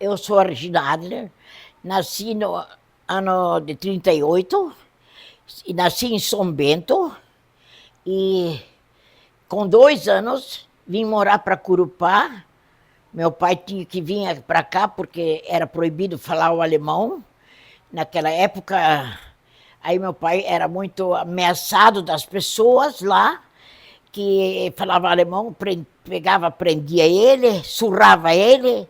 Eu sou a Regina Adler, nasci no ano de 38, e nasci em São Bento, e com 2 anos vim morar para Curupá. Meu pai tinha que vir para cá porque era proibido falar o alemão. Naquela época, aí meu pai era muito ameaçado das pessoas lá, que falava alemão, pegava, prendia ele, surrava ele.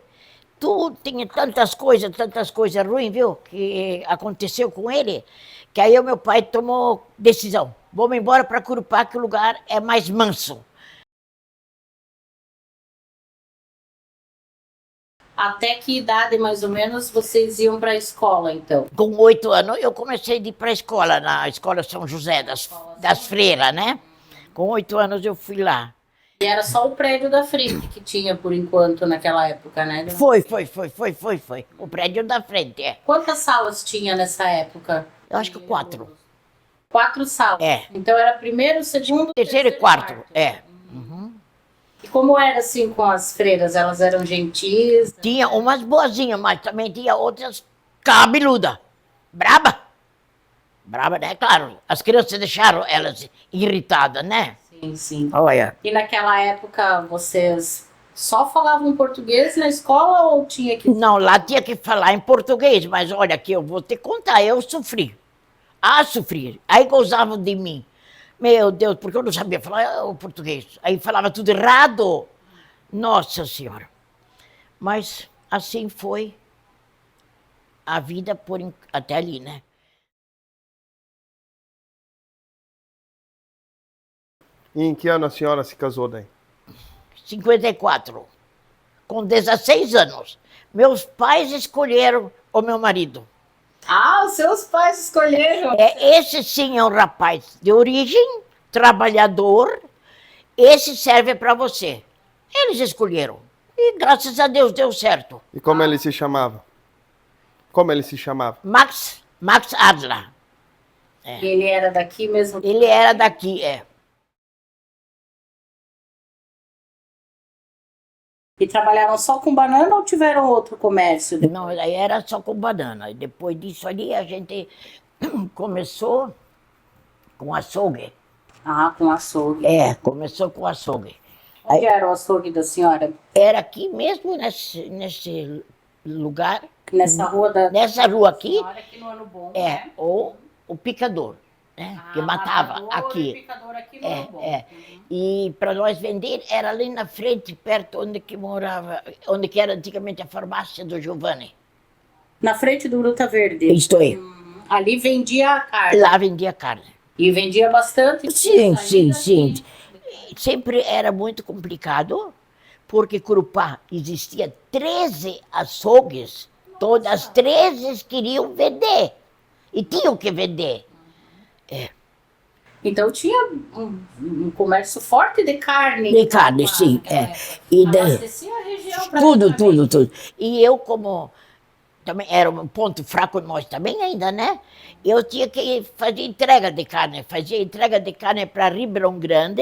Tudo, tinha tantas coisas ruins, viu, que aconteceu com ele, que aí o meu pai tomou decisão. Vamos embora para Curupá, que o lugar é mais manso. Até que idade, mais ou menos, vocês iam para a escola, então? Com 8 anos, eu comecei a ir para a escola, na Escola São José, das Freiras, né? Com 8 anos eu fui lá. E era só o prédio da frente que tinha, por enquanto, naquela época, né? Foi. O prédio da frente, é. Quantas salas tinha nessa época? Eu acho que 4. 4 salas? É. Então era primeiro, segundo, Terceiro e quarto, é. E como era assim com as freiras? Elas eram gentis? Tinha umas boazinhas, mas também tinha outras cabeludas. Braba. Braba, né? Claro, as crianças deixaram elas irritadas, né? Sim, sim. Olha. E naquela época vocês só falavam português na escola ou tinha que... Não, lá tinha que falar em português, mas olha aqui, eu vou te contar, eu sofri. Sofri. Aí gozavam de mim. Meu Deus, porque eu não sabia falar o português. Aí falava tudo errado. Nossa Senhora. Mas assim foi a vida até ali, né? E em que ano a senhora se casou daí? 54. Com 16 anos. Meus pais escolheram o meu marido. Ah, os seus pais escolheram? Esse sim é um rapaz de origem, trabalhador. Esse serve para você. Eles escolheram. E graças a Deus deu certo. E como ele se chamava? Como ele se chamava? Max Adler. E ele era daqui mesmo? Ele era daqui, é. E trabalharam só com banana ou tiveram outro comércio? Não, aí era só com banana. E depois disso ali a gente começou com açougue. Ah, com açougue. Começou com açougue. Onde era o açougue da senhora? Era aqui mesmo, nesse lugar. Nessa rua da... Nessa rua aqui. Senhora aqui no Ano Bom, né? O picador, né? Que matava aqui. E picador aqui no Ano Bom. E para nós vender era ali na frente, perto onde que morava, onde que era antigamente a farmácia do Giovanni. Na frente do Gruta Verde? Isto aí. Ali vendia a carne? Lá vendia carne. E vendia bastante? Sim. Sempre era muito complicado, porque Curupá existia 13 açougues, todas as 13 queriam vender, e tinham que vender. Então tinha um comércio forte de carne. De carne, sim. E abastecia a região tudo. E eu, como também era um ponto fraco nós também ainda, né? Eu tinha que fazer entrega de carne. Fazia entrega de carne para Ribeirão Grande.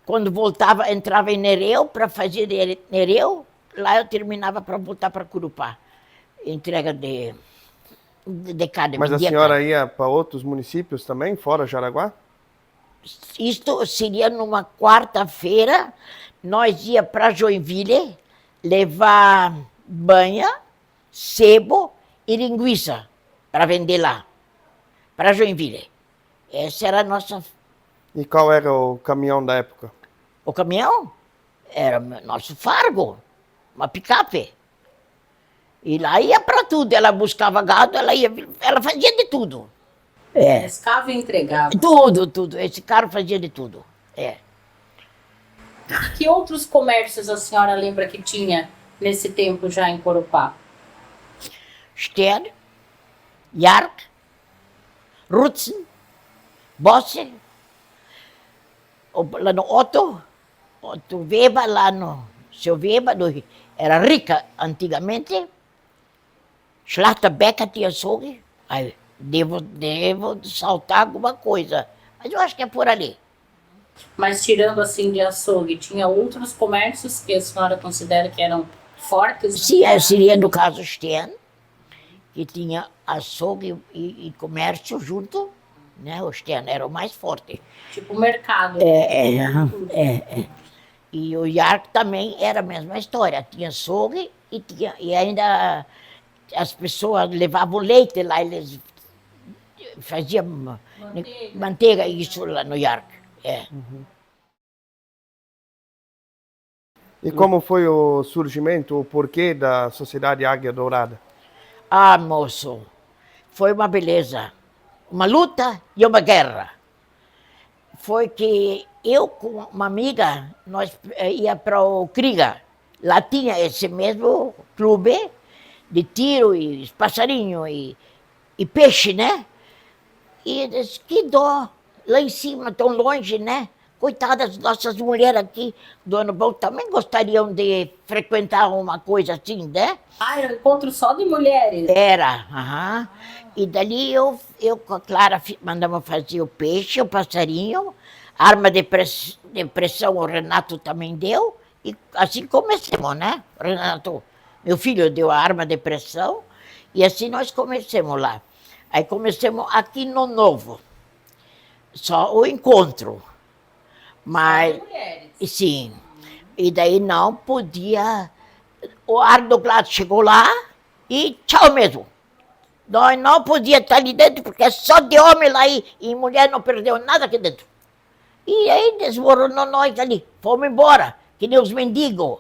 Quando voltava, entrava em Nereu para fazer de Nereu. Lá eu terminava para voltar para Curupá. Entrega de carne. Mas a senhora ia para outros municípios também, fora Jaraguá? Isto seria numa quarta-feira. Nós ia para Joinville levar banha, sebo e linguiça para vender lá, para Joinville. Essa era a nossa... E qual era o caminhão da época? O caminhão era nosso Fargo, uma picape. E lá ia para tudo, ela buscava gado, ela fazia de tudo. Pescava e entregava. Tudo, esse carro fazia de tudo. Que outros comércios a senhora lembra que tinha nesse tempo já em Corupá? Stern, Jark, Rutzen, Bosse, lá no Otto Weber, lá no seu Weber, era rica antigamente. Schlachterbecker tinha açougue. Aí, devo saltar alguma coisa, mas eu acho que é por ali. Mas tirando assim de açougue, tinha outros comércios que a senhora considera que eram fortes? Sim, seria no caso Stern, que tinha açougue e comércio junto, né? O Stern era o mais forte. Tipo mercado. E o Yark também era a mesma história, tinha açougue e ainda as pessoas levavam leite lá, eles faziam manteiga isso lá no Yark. E como foi o surgimento, o porquê da Sociedade Águia Dourada? Ah, moço, foi uma beleza, uma luta e uma guerra. Foi que eu com uma amiga, nós ia para o Kriga. Lá tinha esse mesmo clube de tiro e passarinho e peixe, né? E eu disse, que dó, lá em cima, tão longe, né? Coitadas nossas mulheres aqui do ano bom também gostariam de frequentar uma coisa assim, né? Ah, era um encontro só de mulheres? Era, aham. E dali eu com a Clara mandamos fazer o peixe, o passarinho, arma de pressão o Renato também deu, e assim começamos, né? O Renato, meu filho, deu a arma de pressão, e assim nós começamos lá. Aí começamos aqui no Novo, só o encontro. Mas, mulheres. sim, e daí não podia. O Ardo Glatt chegou lá e tchau mesmo. Nós não podíamos estar ali dentro, porque é só de homem lá e mulher não perdeu nada aqui dentro. E aí desmoronou nós ali, fomos embora, que nem os mendigos.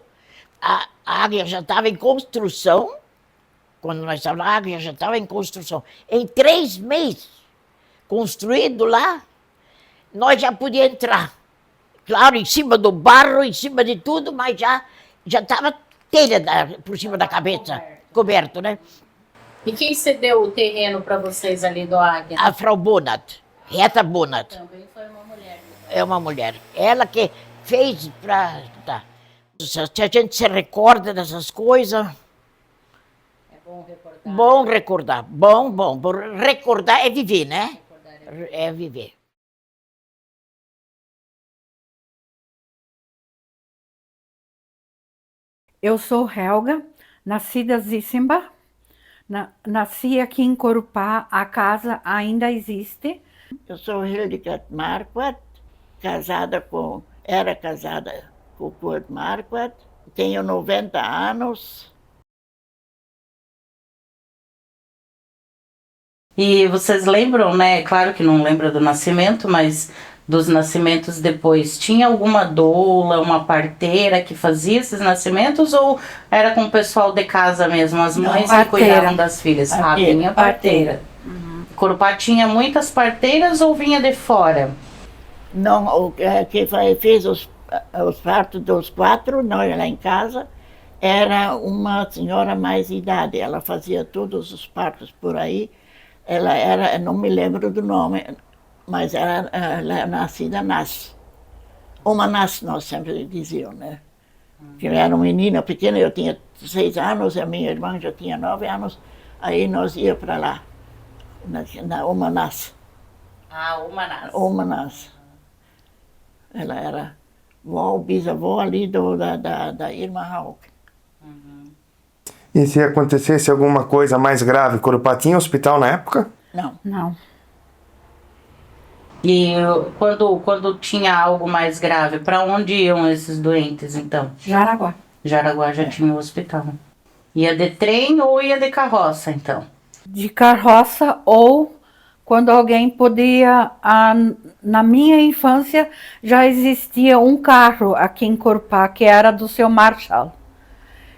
A águia já estava em construção, quando nós estávamos lá, a águia já estava em construção. Em 3 meses, construído lá, nós já podíamos entrar. Claro, em cima do barro, em cima de tudo, mas já estava telha por cima da cabeça, coberto, né? E quem cedeu o terreno para vocês ali do Águia? A Frau Bonat, Reta Bonat, Também foi uma mulher. é uma mulher. Ela que fez para... Tá. Se a gente se recorda dessas coisas, É bom recordar. bom recordar, bom. Recordar é viver, né? É viver. Eu sou Helga, nascida Zissimba, nasci aqui em Corupá, a casa ainda existe. Eu sou Hildegard Marquardt, era casada com o Kurt Marquardt, tenho 90 anos. E vocês lembram, né? Claro que não lembra do nascimento, mas dos nascimentos depois. Tinha alguma doula, uma parteira que fazia esses nascimentos ou era com o pessoal de casa mesmo, as mães que parteira. cuidavam das filhas? Tinha parteira. Corupá tinha muitas parteiras ou vinha de fora? Não, o que fez os partos dos 4, nós lá em casa, era uma senhora mais idade. Ela fazia todos os partos por aí. Ela era, não me lembro do nome, mas ela nascida Nas. Uma Nas, nós sempre diziam, né? Que eu era uma menina pequena, eu tinha 6 anos, a minha irmã já tinha 9 anos, aí nós ia para lá, na Uma Nas. Ah, uma nasce. Uma Nas. Ela era vó, bisavó ali da irmã Hauck. E se acontecesse alguma coisa mais grave, Corupá tinha hospital na época? Não. Não. E quando tinha algo mais grave, para onde iam esses doentes então? Jaraguá. Jaraguá já tinha o hospital. Ia de trem ou ia de carroça então? De carroça ou quando alguém podia... na minha infância já existia um carro aqui em Corupá, que era do seu Marshall.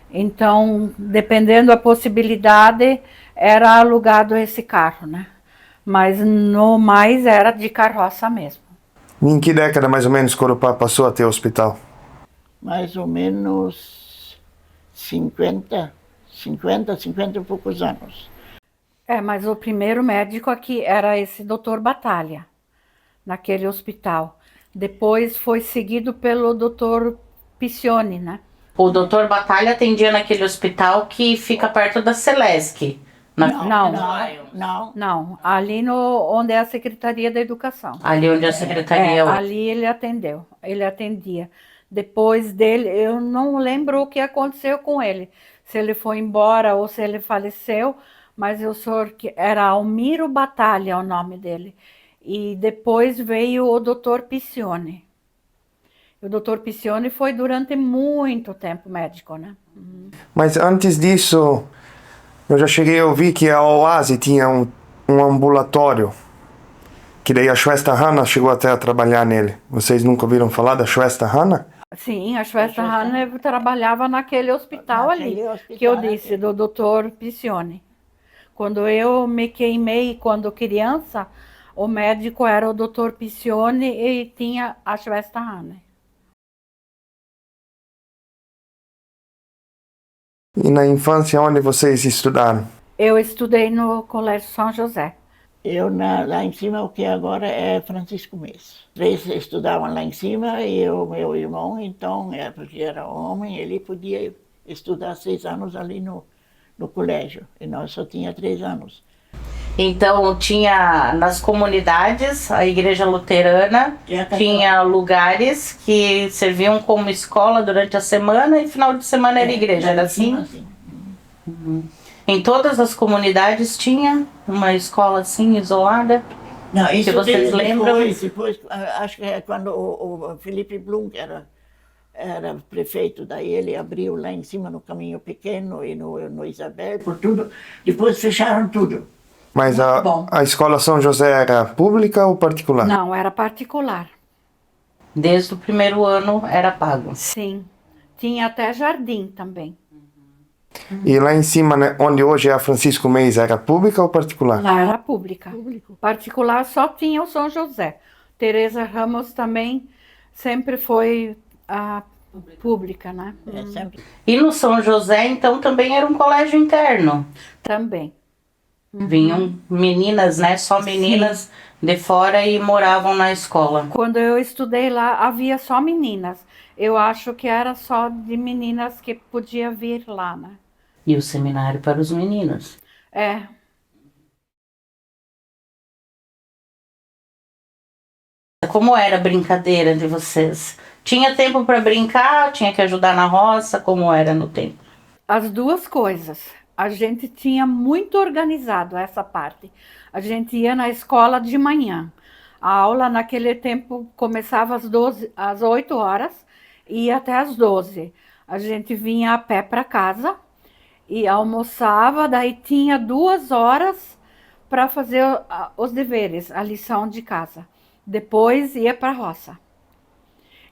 Então, dependendo da possibilidade, era alugado esse carro, né? Mas no mais era de carroça mesmo. E em que década mais ou menos Corupá passou a ter hospital? Mais ou menos 50 e poucos anos. Mas o primeiro médico aqui era esse Dr. Batalha, naquele hospital. Depois foi seguido pelo Dr. Piccioni, né? O doutor Batalha atendia naquele hospital que fica perto da Celesc. Não, ali onde é a Secretaria da Educação. Ali onde a secretaria... Ali ele atendia. Depois dele, eu não lembro o que aconteceu com ele, se ele foi embora ou se ele faleceu, mas eu sou que era Almiro Batalha o nome dele. E depois veio o Dr. Piccioni. O Dr. Piccioni foi durante muito tempo médico, né? Mas antes disso, eu já cheguei a ouvir que a Oase tinha um ambulatório, que daí a Schwester Hannah chegou até a trabalhar nele. Vocês nunca ouviram falar da Schwester Hannah? Sim, a Schwester Hannah trabalhava naquele hospital ali, que eu disse, do Dr. Piccioni. Quando eu me queimei, quando criança, o médico era o Dr. Piccioni e tinha a Schwester Hannah. E na infância, onde vocês estudaram? Eu estudei no Colégio São José. Eu lá em cima, o que agora é Francisco Mês. Três estudavam lá em cima e eu, meu irmão, então, porque era homem, ele podia estudar 6 anos ali no colégio. E nós só tinha 3 anos. Então tinha nas comunidades, a igreja luterana, tinha lugares que serviam como escola durante a semana e final de semana era igreja, era assim? Em todas as comunidades tinha uma escola assim, isolada? Não, isso que vocês lembram? Depois, acho que é quando o Felipe Blum era prefeito, daí ele abriu lá em cima no Caminho Pequeno e no Isabel, por tudo. Depois fecharam tudo. Mas a escola São José era pública ou particular? Não, era particular. Desde o primeiro ano era pago. Sim. Tinha até jardim também. E lá em cima, né, onde hoje é a Francisco Mês, era pública ou particular? Lá era pública. Particular só tinha o São José. Teresa Ramos também sempre foi a pública, né? Sempre. E no São José, então, também era um colégio interno? Também. Vinham meninas, né? Só meninas de fora e moravam na escola. Quando eu estudei lá, havia só meninas. Eu acho que era só de meninas que podia vir lá, né? E o seminário para os meninos. É. Como era a brincadeira de vocês? Tinha tempo para brincar? Tinha que ajudar na roça? Como era no tempo? As duas coisas. A gente tinha muito organizado essa parte. A gente ia na escola de manhã. A aula naquele tempo começava às 8 horas e ia até às 12. A gente vinha a pé para casa e almoçava, daí tinha 2 horas para fazer os deveres, a lição de casa. Depois ia para a roça.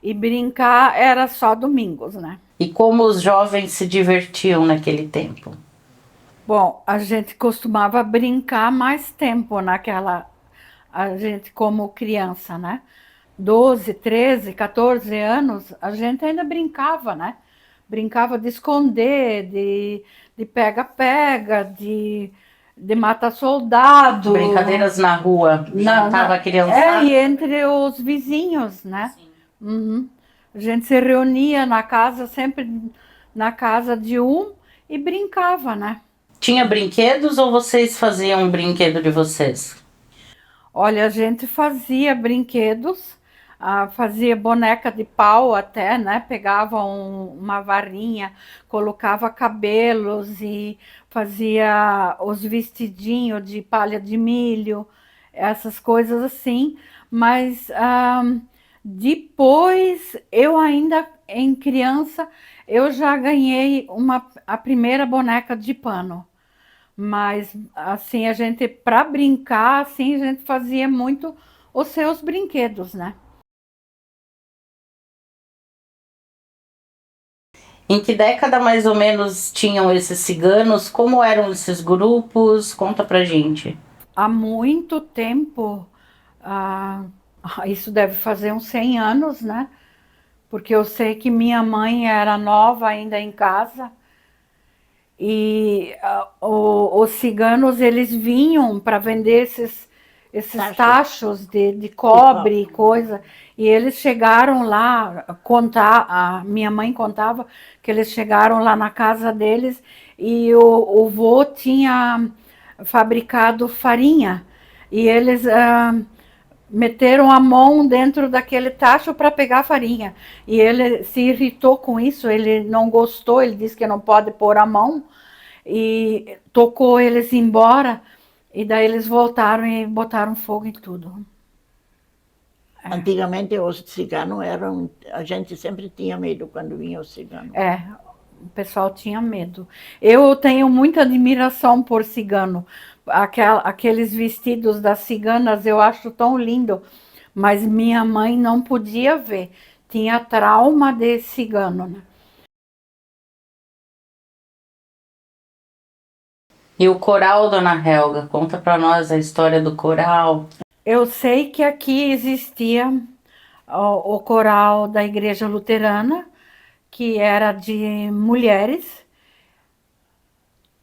E brincar era só domingos, né? E como os jovens se divertiam naquele tempo? Bom, a gente costumava brincar mais tempo naquela... A gente como criança, né? 12, 13, 14 anos, a gente ainda brincava, né? Brincava de esconder, de pega-pega, de mata-soldado. Brincadeiras na rua, juntava a criançada? E entre os vizinhos, né? Uhum. A gente se reunia na casa, sempre na casa de um e brincava, né? Tinha brinquedos ou vocês faziam um brinquedo de vocês? Olha, a gente fazia brinquedos, fazia boneca de pau até, né? Pegava uma varinha, colocava cabelos e fazia os vestidinhos de palha de milho, essas coisas assim. Mas depois, eu ainda em criança, eu já ganhei a primeira boneca de pano. Mas, assim, a gente, para brincar, assim, a gente fazia muito os seus brinquedos, né? Em que década mais ou menos tinham esses ciganos? Como eram esses grupos? Conta pra gente. Há muito tempo, isso deve fazer uns 100 anos, né? Porque eu sei que minha mãe era nova ainda em casa. E os ciganos, eles vinham para vender esses tachos de cobre e coisa. E eles chegaram lá, a minha mãe contava que eles chegaram lá na casa deles e o vô tinha fabricado farinha. E eles meteram a mão dentro daquele tacho para pegar farinha. E ele se irritou com isso, ele não gostou, ele disse que não pode pôr a mão, e tocou eles embora, e daí eles voltaram e botaram fogo em tudo. Antigamente os ciganos eram, a gente sempre tinha medo quando vinha os ciganos. O pessoal tinha medo. Eu tenho muita admiração por cigano. Aqueles vestidos das ciganas eu acho tão lindo, mas minha mãe não podia ver. Tinha trauma de cigano, né? E o coral, dona Helga? Conta para nós a história do coral. Eu sei que aqui existia o coral da Igreja Luterana, que era de mulheres,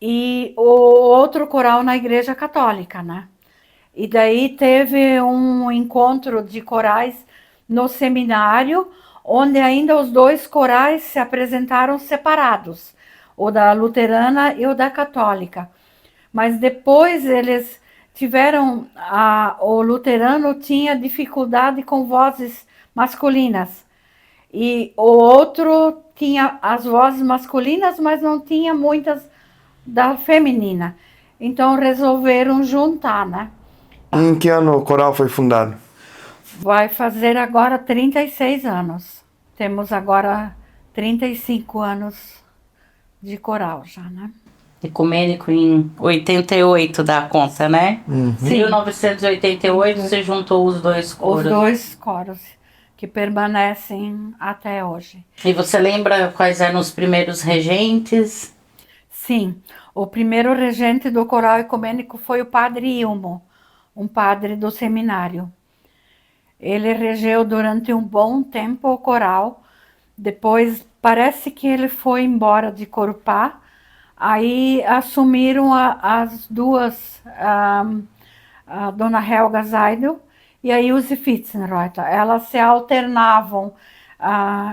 e o outro coral na Igreja Católica, né? E daí teve um encontro de corais no seminário, onde ainda os dois corais se apresentaram separados, o da Luterana e o da Católica. Mas depois eles tiveram, o luterano tinha dificuldade com vozes masculinas, e o outro tinha as vozes masculinas, mas não tinha muitas da feminina. Então resolveram juntar, né? Em que ano o coral foi fundado? Vai fazer agora 36 anos. Temos agora 35 anos de coral já, né? Ecumênico em 88 dá conta, né? Sim. 1988 você juntou os dois coros. Os dois coros que permanecem até hoje. E você lembra quais eram os primeiros regentes? Sim, o primeiro regente do coral ecumênico foi o padre Ilmo, um padre do seminário. Ele regeu durante um bom tempo o coral, depois parece que ele foi embora de Corupá, aí assumiram as duas, a dona Helga Seidel e a Ilse Fitzenreuter. Elas se alternavam,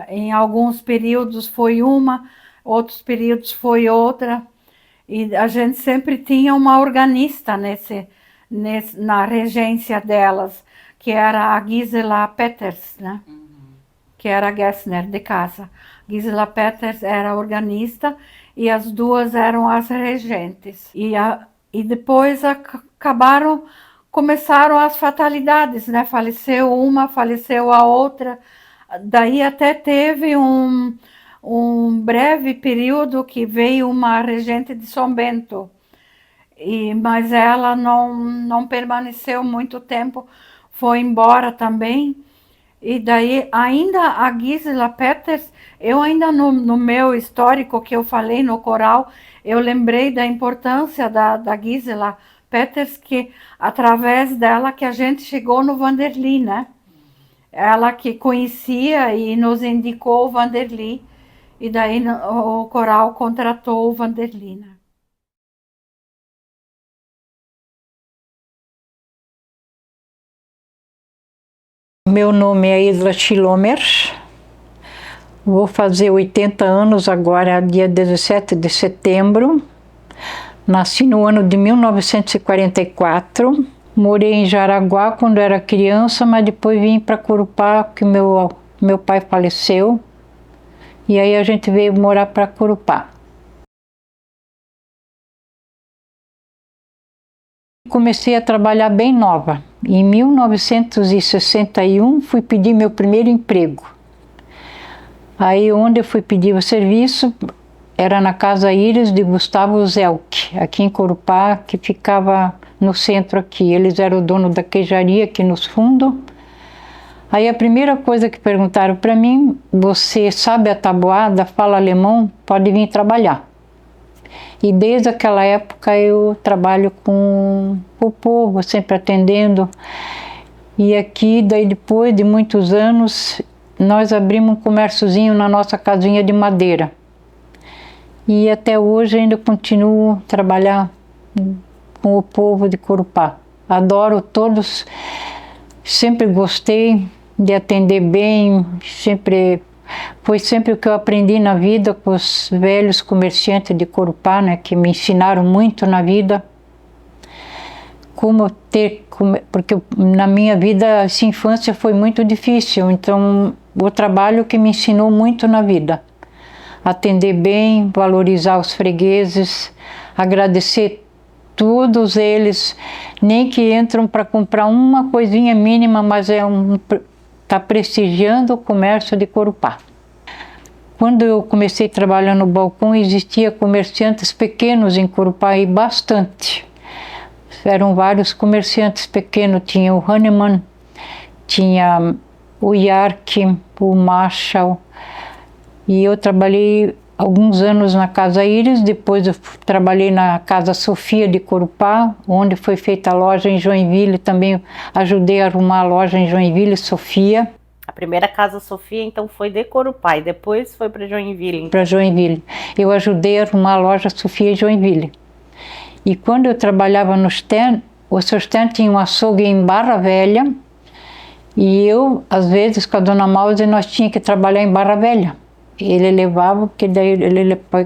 em alguns períodos foi uma, outros períodos foi outra, e a gente sempre tinha uma organista na regência delas, que era a Gisela Peters, né? Que era a Gessner de casa. Gisela Peters era organista e as duas eram as regentes. E depois começaram as fatalidades, né? Faleceu uma, faleceu a outra. Daí até teve um breve período que veio uma regente de São Bento, mas ela não permaneceu muito tempo, foi embora também. E daí ainda a Gisela Peters, eu ainda no meu histórico que eu falei no coral, eu lembrei da importância da Gisela Peters, que através dela que a gente chegou no Vanderly, né? Ela que conhecia e nos indicou o Vanderly, e daí o coral contratou o Vanderly, né? Meu nome é Isla Chilomer, vou fazer 80 anos agora, dia 17 de setembro. Nasci no ano de 1944, morei em Jaraguá quando era criança, mas depois vim para Corupá, porque meu pai faleceu, e aí a gente veio morar para Corupá. Comecei a trabalhar bem nova. Em 1961 fui pedir meu primeiro emprego. Aí onde eu fui pedir o serviço era na Casa Íris de Gustavo Zelk, aqui em Corupá, que ficava no centro aqui. Eles eram o dono da queijaria aqui nos fundos. Aí a primeira coisa que perguntaram para mim: você sabe a tabuada, fala alemão, pode vir trabalhar. E desde aquela época eu trabalho com o povo, sempre atendendo. E aqui, daí depois de muitos anos, nós abrimos um comérciozinho na nossa casinha de madeira. E até hoje ainda continuo a trabalhar com o povo de Corupá. Adoro todos, sempre gostei de atender bem, foi sempre o que eu aprendi na vida com os velhos comerciantes de Corupá, né, que me ensinaram muito na vida. porque na minha vida essa infância foi muito difícil, então o trabalho que me ensinou muito na vida. Atender bem, valorizar os fregueses, agradecer todos eles, nem que entram para comprar uma coisinha mínima, mas tá prestigiando o comércio de Corupá. Quando eu comecei a trabalhar no balcão, existia comerciantes pequenos em Corupá, e bastante. Eram vários comerciantes pequenos, tinha o Hahnemann, tinha o Yark, o Marshall, e eu trabalhei alguns anos na Casa Íris, depois eu trabalhei na Casa Sofia de Corupá, onde foi feita a loja em Joinville, também ajudei a arrumar a loja em Joinville, Sofia. A primeira Casa Sofia, então, foi de Corupá e depois foi para Joinville. Então. Para Joinville. Eu ajudei a arrumar a loja Sofia em Joinville. E quando eu trabalhava no Stern, o Sr. Stern tinha um açougue em Barra Velha, e eu, às vezes, com a Dona Mauser, nós tínhamos que trabalhar em Barra Velha. Ele levava, porque daí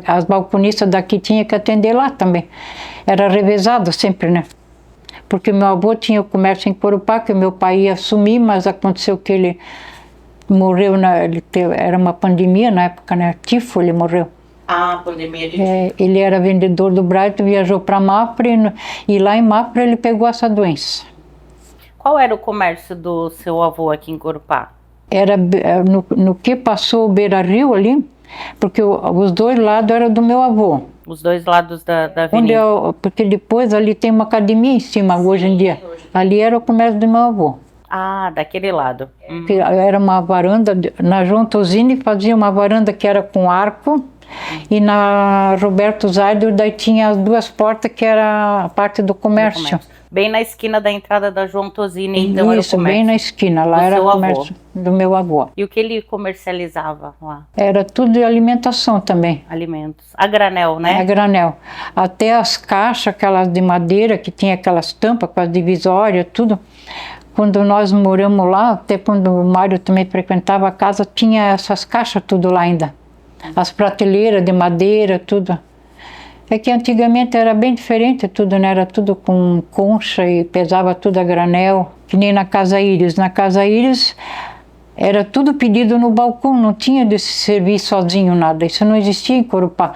as balconistas daqui tinham que atender lá também. Era revezado sempre, né? Porque meu avô tinha o comércio em Corupá, que meu pai ia assumir, mas aconteceu que ele morreu, era uma pandemia na época, né? Tifo, ele morreu. Ah, pandemia de ele era vendedor do Bright, viajou para Mapre, e lá em Mapre ele pegou essa doença. Qual era o comércio do seu avô aqui em Corupá? Era no que passou o Beira-Rio ali, porque os dois lados eram do meu avô. Os dois lados da avenida? Porque depois ali tem uma academia em cima, hoje em dia. Ali era o comércio do meu avô. Ah, daquele lado. Era uma varanda, na João Tosini fazia uma varanda que era com arco, e na Roberto Zaido daí tinha as duas portas que era a parte do comércio. Bem na esquina da entrada da João Tosini, então era o Isso, comércio. bem na esquina, lá era o comércio do meu avô. E o que ele comercializava lá? Era tudo de alimentação também. Alimentos. A granel, né? A granel. Até as caixas, aquelas de madeira, que tinha aquelas tampas com as divisórias, tudo. Quando nós moramos lá, até quando o Mário também frequentava a casa, tinha essas caixas tudo lá ainda. As prateleiras de madeira, tudo. É que antigamente era bem diferente tudo, né? Era tudo com concha e pesava tudo a granel, que nem na Casa Íris. Na Casa Íris era tudo pedido no balcão, não tinha de se servir sozinho nada, isso não existia em Corupá.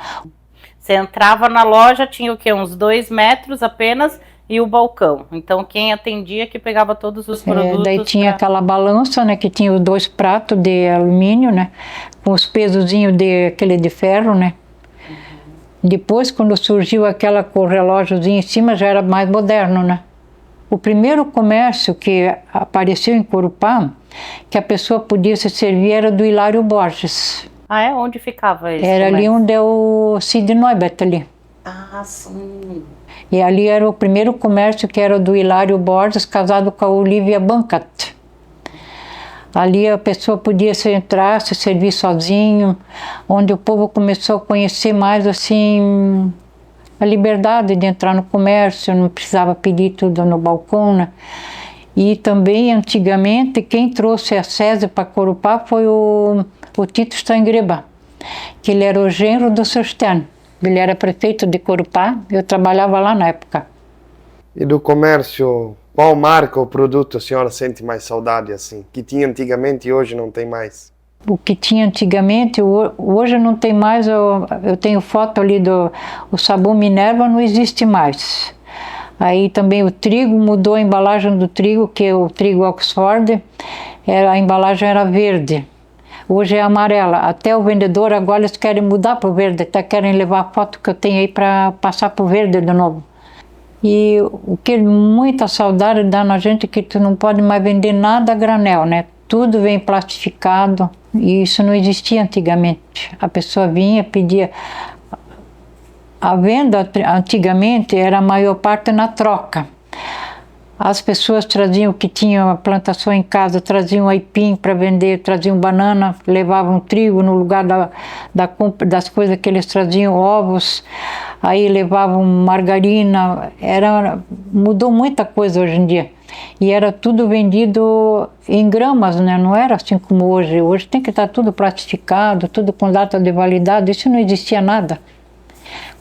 Você entrava na loja, tinha o quê? Uns 2 metros apenas e o balcão. Então quem atendia que pegava todos os produtos. Daí tinha aquela balança, né? Que tinha os 2 pratos de alumínio, né? Com os pesozinhos de ferro, né? Depois, quando surgiu aquela com o relógiozinho em cima, já era mais moderno, né? O primeiro comércio que apareceu em Corupá, que a pessoa podia se servir, era do Hilário Borges. Ah, é? Onde ficava esse Era comércio? ali onde é o Cid Neubert ali. Ah, sim. E ali era o primeiro comércio que era do Hilário Borges, casado com a Olivia Bancat. Ali a pessoa podia entrar, se servir sozinho, onde o povo começou a conhecer mais assim a liberdade de entrar no comércio, não precisava pedir tudo no balcão, né? E também antigamente quem trouxe a César para Corupá foi o Tito Stangreba, que ele era o genro do Sr. Stern. Ele era prefeito de Corupá, eu trabalhava lá na época. E do comércio, qual marca ou produto a senhora sente mais saudade assim? Que tinha antigamente e hoje não tem mais? O que tinha antigamente, hoje não tem mais. Eu tenho foto ali o sabão Minerva, não existe mais. Aí também o trigo, mudou a embalagem do trigo, que é o trigo Oxford, a embalagem era verde. Hoje é amarela. Até o vendedor agora eles querem mudar para o verde, até querem levar a foto que eu tenho aí para passar para o verde de novo. E o que muita saudade dá na gente é que tu não pode mais vender nada a granel, né? Tudo vem plastificado e isso não existia antigamente. A pessoa vinha, pedia. A venda antigamente era a maior parte na troca. As pessoas traziam que tinham a plantação em casa, traziam aipim para vender, traziam banana, levavam trigo no lugar das coisas que eles traziam, ovos, aí levavam margarina, mudou muita coisa hoje em dia. E era tudo vendido em gramas, né? Não era assim como hoje. Hoje tem que estar tudo plastificado, tudo com data de validade, isso não existia nada.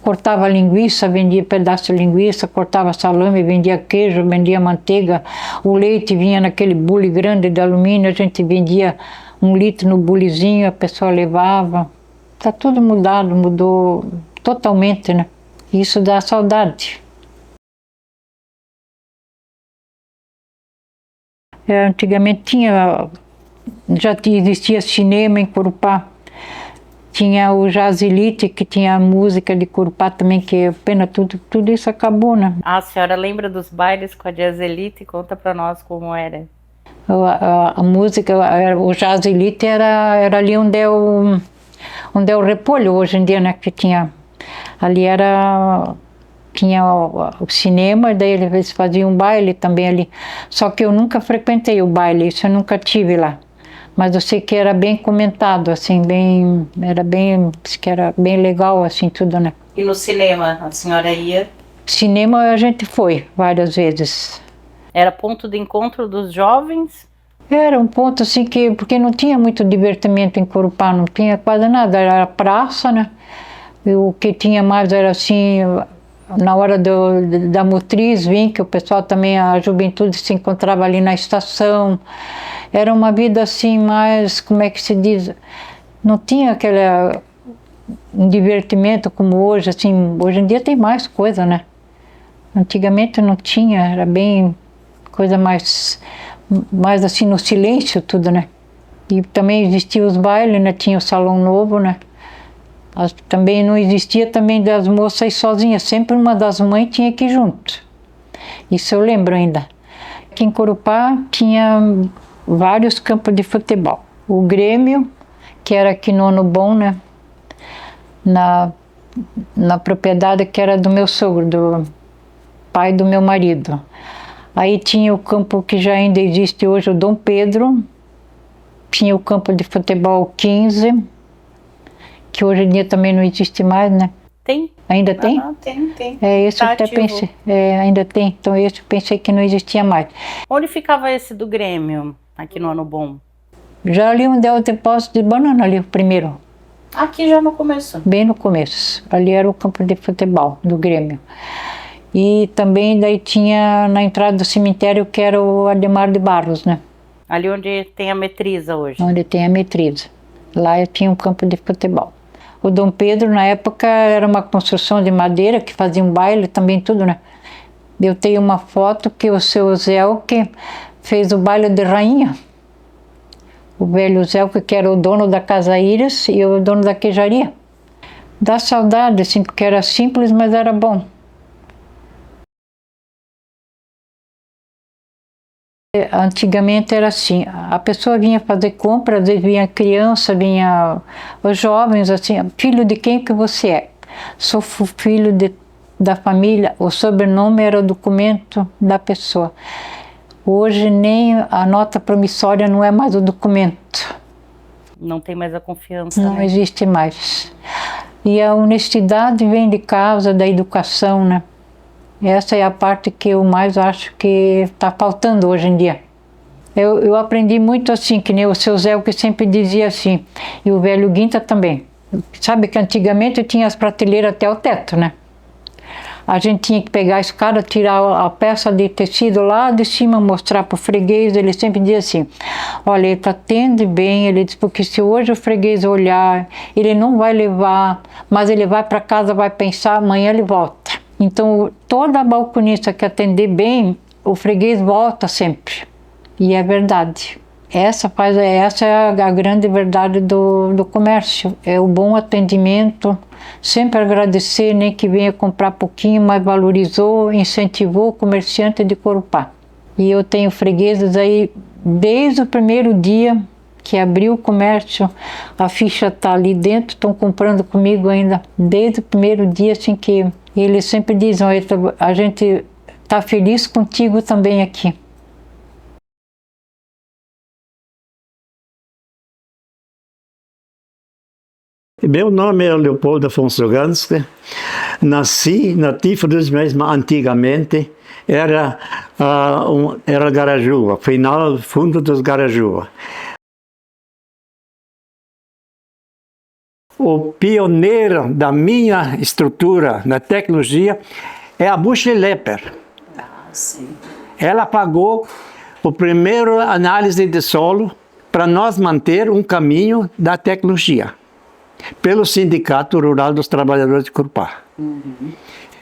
cortava linguiça, vendia pedaço de linguiça, cortava salame, vendia queijo, vendia manteiga. O leite vinha naquele bule grande de alumínio, a gente vendia 1 litro no bulezinho, a pessoa levava. Tá tudo mudado, mudou totalmente, né? Isso dá saudade. Antigamente já existia cinema em Corupá. Tinha o Jazz Elite, que tinha a música de Corupá também, que é pena, tudo isso acabou, né? A senhora lembra dos bailes com a Jazz Elite? Conta pra nós como era. A música, o Jazz Elite era ali onde é o Repolho hoje em dia, né? Que tinha, ali tinha o cinema, daí eles faziam um baile também ali. Só que eu nunca frequentei o baile, isso eu nunca tive lá. Mas eu sei que era bem comentado, assim, que era bem legal, assim, tudo, né? E no cinema, a senhora ia? Cinema a gente foi várias vezes. Era ponto de encontro dos jovens? Era um ponto, assim, porque não tinha muito divertimento em Corupá, não tinha quase nada, era a praça, né? E o que tinha mais era, assim, na hora da Motriz, que o pessoal também, a juventude se encontrava ali na estação. Era uma vida assim mais, como é que se diz, não tinha um divertimento como hoje, assim, hoje em dia tem mais coisa, né? Antigamente não tinha, era bem coisa mais assim no silêncio tudo, né? E também existiam os bailes, né? Tinha o Salão Novo, né? Também não existia também das moças sozinhas, sempre uma das mães tinha que ir junto. Isso eu lembro ainda. Aqui em Corupá tinha vários campos de futebol. O Grêmio, que era aqui no Ano Bom, né? Na propriedade que era do meu sogro, do pai do meu marido. Aí tinha o campo que já ainda existe hoje, o Dom Pedro. Tinha o campo de futebol 15, que hoje em dia também não existe mais, né? Tem. Ainda tem? Tem. Esse eu Tá até ativo. pensei, ainda tem, então esse eu pensei que não existia mais. Onde ficava esse do Grêmio, aqui no Ano Bom? Já ali onde é o depósito de banana, ali o primeiro, Aqui já no começo. bem no começo. Ali era o campo de futebol do Grêmio. E também daí tinha na entrada do cemitério, que era o Ademar de Barros, né? Ali onde tem a Metrisa hoje. Onde tem a Metrisa. Lá eu tinha um campo de futebol. O Dom Pedro, na época, era uma construção de madeira, que fazia um baile também, tudo, né? Eu tenho uma foto que o seu Zelke fez o baile de rainha. O velho Zelke, que era o dono da Casa Íris e o dono da queijaria. Dá saudade, assim, porque era simples, mas era bom. Antigamente era assim, a pessoa vinha fazer compra, às vezes vinha criança, vinha os jovens, assim, filho de quem que você é? Sou filho da família, o sobrenome era o documento da pessoa. Hoje nem a nota promissória não é mais o documento. Não tem mais a confiança, Não né? existe mais. E a honestidade vem de casa, da educação, né? Essa é a parte que eu mais acho que está faltando hoje em dia. Eu aprendi muito assim, que nem o seu Zé, que sempre dizia assim, e o velho Guinta também. Sabe que antigamente tinha as prateleiras até o teto, né? A gente tinha que pegar a escada, tirar a peça de tecido lá de cima, mostrar para o freguês. Ele sempre dizia assim, olha, ele atende bem, ele diz, porque se hoje o freguês olhar, ele não vai levar, mas ele vai para casa, vai pensar, amanhã ele volta. Então, toda balconista que atender bem, o freguês volta sempre. E é verdade. Essa é a grande verdade do comércio. É o bom atendimento, sempre agradecer, nem que venha comprar pouquinho, mas valorizou, incentivou o comerciante de Corupá. E eu tenho fregueses aí, desde o primeiro dia que abriu o comércio, a ficha está ali dentro, estão comprando comigo ainda, desde o primeiro dia, assim que eles sempre dizem, a gente está feliz contigo também aqui. Meu nome é Leopoldo Afonso Ganske. Nasci na Tiflis, mesmo antigamente, era Garajuba, final fundo dos Garajuba. o pioneiro da minha estrutura, na tecnologia, é a Busch Lepper. Sim. Ela pagou o primeiro análise de solo para nós manter um caminho da tecnologia, pelo Sindicato Rural dos Trabalhadores de Corupá.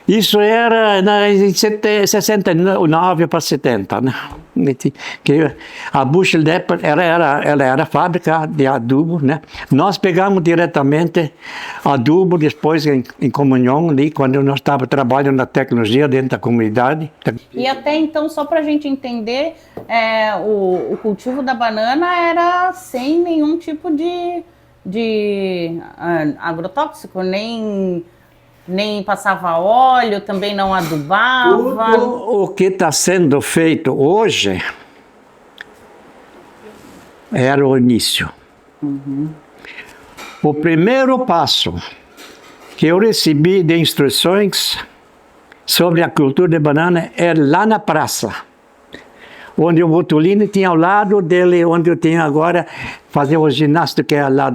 Isso era em 69 para 70, né? Que a Busch Lepper ela era fábrica de adubo, né? Nós pegamos diretamente adubo depois em comunhão ali, quando nós estávamos trabalhando na tecnologia dentro da comunidade. E até então, só para a gente entender, o cultivo da banana era sem nenhum tipo de agrotóxico, nem passava óleo, também não adubava. Tudo o que está sendo feito hoje era o início. O primeiro passo que eu recebi de instruções sobre a cultura de banana é lá na praça, onde o Botulini tinha ao lado dele, onde eu tinha agora, fazer o ginástica lá,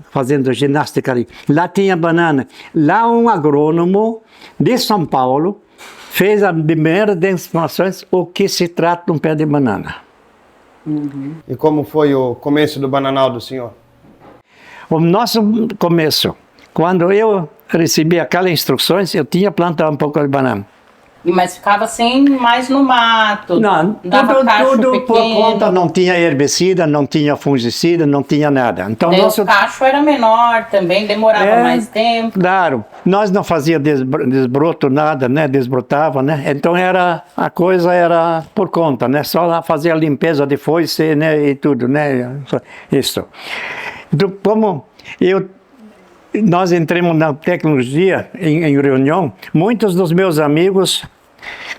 fazendo ginástica ali. Lá tinha banana. Lá um agrônomo de São Paulo fez a primeira demonstrações o que se trata de um pé de banana. E como foi o começo do bananal do senhor? O nosso começo, quando eu recebi aquelas instruções, eu tinha plantado um pouco de banana. Mas ficava assim, mais no mato. Não, dava cacho tudo por pequeno. conta, não tinha herbicida, não tinha fungicida, não tinha nada. Então, O cacho era menor também, demorava mais tempo. Claro, nós não fazíamos desbroto, nada, né? Desbrotava, né? Então a coisa era por conta, né? Só lá fazer a limpeza de foice, né? E tudo, né? Isso. Então, como nós entramos na tecnologia em reunião, muitos dos meus amigos,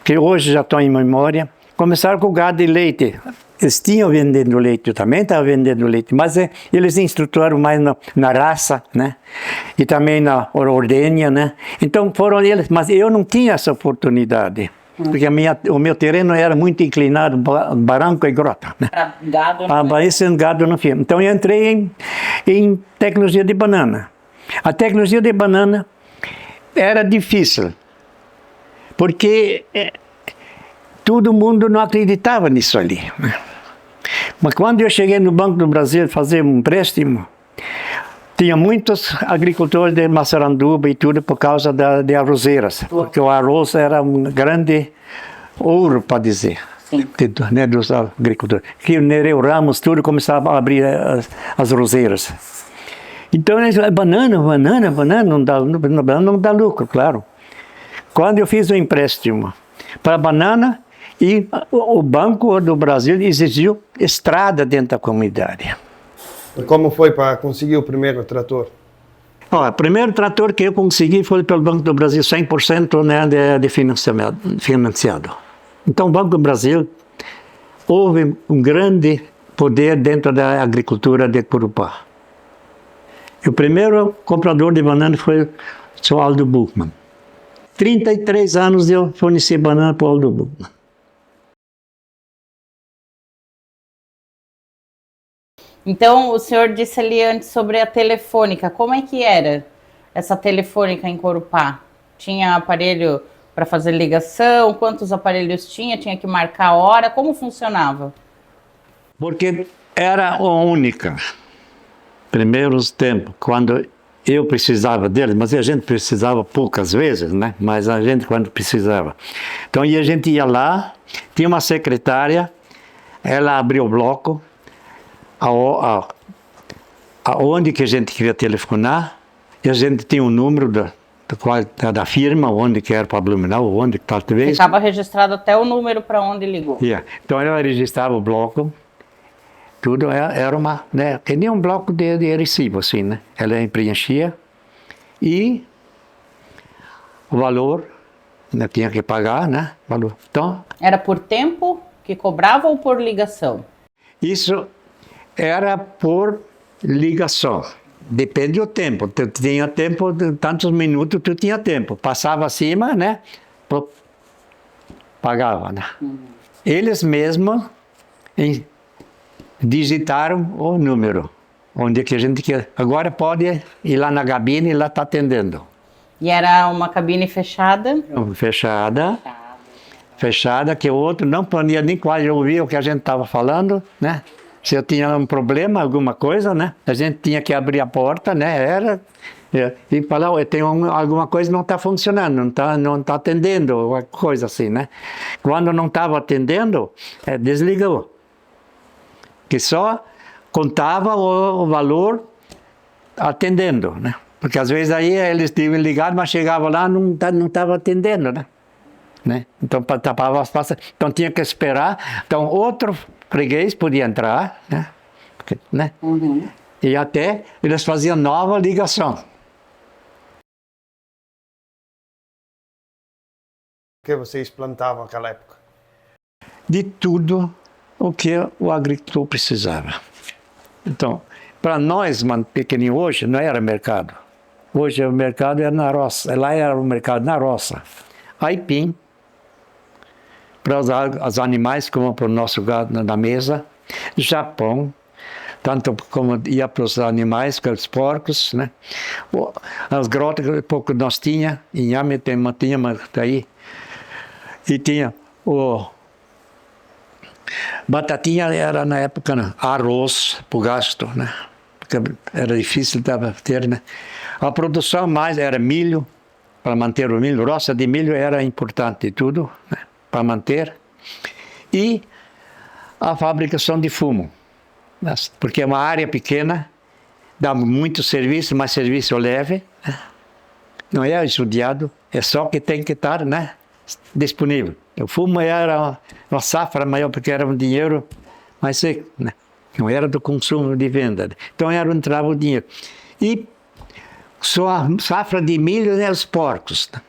que hoje já estão em memória, começaram com gado de leite. Eles tinham vendendo leite, eu também estava vendendo leite, mas eles instruturaram mais na raça, né? E também na ordenha, né? Então foram eles, mas eu não tinha essa oportunidade, porque o meu terreno era muito inclinado, barranco e grota, né? Para gado. Para esse gado não tinha. Então eu entrei em tecnologia de banana. A tecnologia de banana era difícil, porque todo mundo não acreditava nisso ali. Mas quando eu cheguei no Banco do Brasil fazer um empréstimo, tinha muitos agricultores de Massaranduba e tudo por causa de arrozeiras, porque o arroz era um grande ouro, para dizer, né, dos agricultores. Que o Nereu Ramos tudo começava a abrir as roseiras. Então, banana não dá lucro, claro. Quando eu fiz o empréstimo para banana, e o Banco do Brasil exigiu estrada dentro da comunidade. E como foi para conseguir o primeiro trator? O primeiro trator que eu consegui foi pelo Banco do Brasil, 100%, né, de financiado. Então, o Banco do Brasil houve um grande poder dentro da agricultura de Corupá. O primeiro comprador de banana foi o Sr. Aldo Buchmann. 33 anos eu forneci banana para o Aldo Buchmann. Então, o senhor disse ali antes sobre a telefônica. Como é que era essa telefônica em Corupá? Tinha aparelho para fazer ligação? Quantos aparelhos tinha? Tinha que marcar a hora? Como funcionava? Porque era a única. Primeiros tempos, quando eu precisava deles, mas a gente precisava poucas vezes, né? Mas a gente quando precisava. Então a gente ia lá, tinha uma secretária, ela abria o bloco, aonde que a gente queria telefonar, e a gente tinha um número da firma, onde que era para Blumenau, onde que talvez. Ficava registrado até o número para onde ligou. Yeah. Então ela registrava o bloco. Tudo era uma, né, que nem um bloco de recibo, assim, né? Ela preenchia e o valor, né, tinha que pagar, né? Valor. Então, era por tempo que cobrava ou por ligação? Isso era por ligação. Depende do tempo. Tu tinha tempo, tantos minutos tu tinha tempo. Passava acima, né? Pagava, né? Eles mesmos digitaram o número. onde que a gente quer. Agora pode ir lá na cabine e lá está atendendo. E era uma cabine fechada? Fechada, que o outro não podia nem quase ouvir o que a gente estava falando, né? Se eu tinha um problema, alguma coisa, né? A gente tinha que abrir a porta, né? E falar, alguma coisa não está funcionando, não tá atendendo, uma coisa assim, né? Quando não estava atendendo, desligou. Que só contava o valor atendendo, né? Porque às vezes aí eles tinham ligado, mas chegava lá não estava atendendo, né? Então tapava as pastas, então tinha que esperar. Então outro freguês podia entrar, né? Uhum. E até eles faziam nova ligação. O que vocês plantavam naquela época? De tudo o que o agricultor precisava. Então, para nós, pequenininho hoje, não era mercado. Hoje o mercado era na roça. Lá era o mercado na roça. Aipim, para os animais como para o nosso gado na mesa. Japão, tanto como ia para os animais, para os porcos, né? As grotas que pouco nós tinha, em Inhame tinha, mas daí. E tinha o batatinha era na época, né? Arroz para o gasto, né? Porque era difícil de ter, né? A produção mais era milho, para manter o milho, roça de milho era importante tudo, né? Para manter. E a fabricação de fumo, porque é uma área pequena, dá muito serviço, mas serviço leve, né? Não é judiado, é só que tem que estar, né? Disponível. O fumo era uma safra maior, porque era um dinheiro mais seco, né? Não era do consumo de venda. Então entrava o dinheiro. E só a safra de milho, né, os porcos. Né?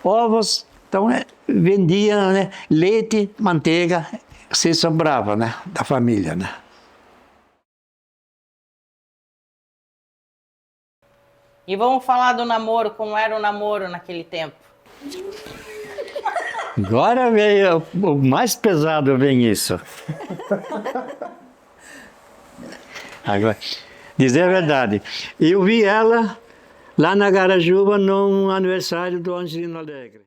Ovos, então vendia, né, leite, manteiga, se sobrava, né, da família, né? E vamos falar do namoro, como era o namoro naquele tempo? Agora veio o mais pesado, vem isso. Agora, dizer a verdade, eu vi ela lá na Garajuba no aniversário do Angelino Alegre.